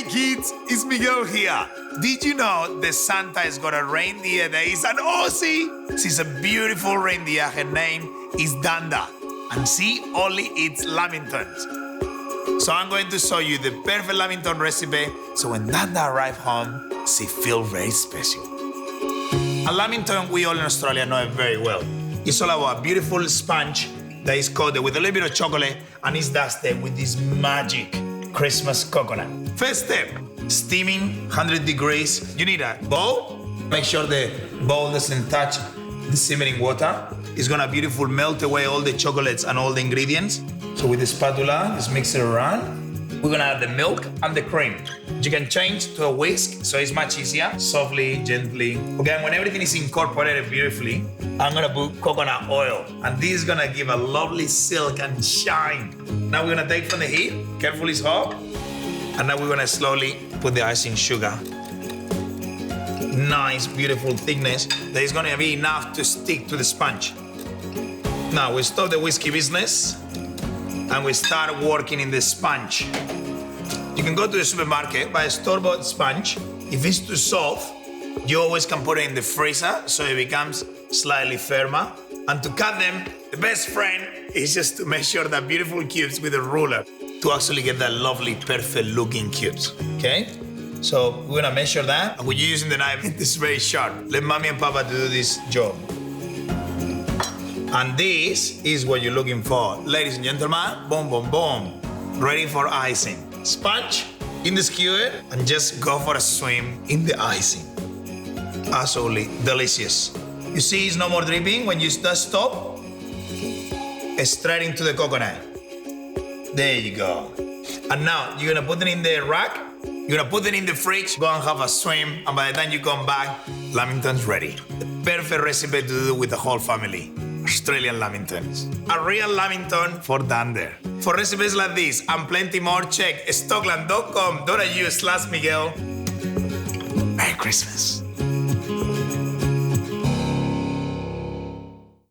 Hey kids, it's Miguel here. Did you know the Santa has got a reindeer that is an Aussie? She's a beautiful reindeer. Her name is Dunder. And she only eats lamingtons. So I'm going to show you the perfect lamington recipe so when Dunder arrives home, she feels very special. A lamington, we all in Australia know it very well. It's all about a beautiful sponge that is coated with a little bit of chocolate and is dusted with this magic Christmas coconut. First step, steaming 100 degrees. You need a bowl. Make sure the bowl doesn't touch the simmering water. It's gonna beautifully melt away all the chocolates and all the ingredients. So with the spatula, just mix it around. We're gonna add the milk and the cream. You can change to a whisk, so it's much easier. Softly, gently. Okay, and when everything is incorporated beautifully, I'm gonna put coconut oil. And this is gonna give a lovely silk and shine. Now we're gonna take from the heat, carefully it's hot. And now we're gonna slowly put the icing sugar. Nice, beautiful thickness that is gonna be enough to stick to the sponge. Now we stop the whiskey business and we start working in the sponge. You can go to the supermarket, buy a store-bought sponge. If it's too soft, you always can put it in the freezer so it becomes slightly firmer. And to cut them, the best friend is just to measure the beautiful cubes with a ruler to actually get that lovely, perfect looking cubes, okay? So we're gonna measure that. And when you're using the knife, it's very sharp. Let mommy and papa do this job. And this is what you're looking for. Ladies and gentlemen, boom, boom, boom. Ready for icing. Sponge in the skewer and just go for a swim in the icing. Absolutely delicious. You see it's no more dripping when you just stop. Straight into the coconut. There you go. And now you're gonna put it in the rack. You're gonna put it in the fridge, go and have a swim, and by the time you come back, lamington's ready. The perfect recipe to do with the whole family. Australian lamingtons. A real lamington for Dunder. For recipes like this and plenty more, check stockland.com.au/Miguel. Merry Christmas.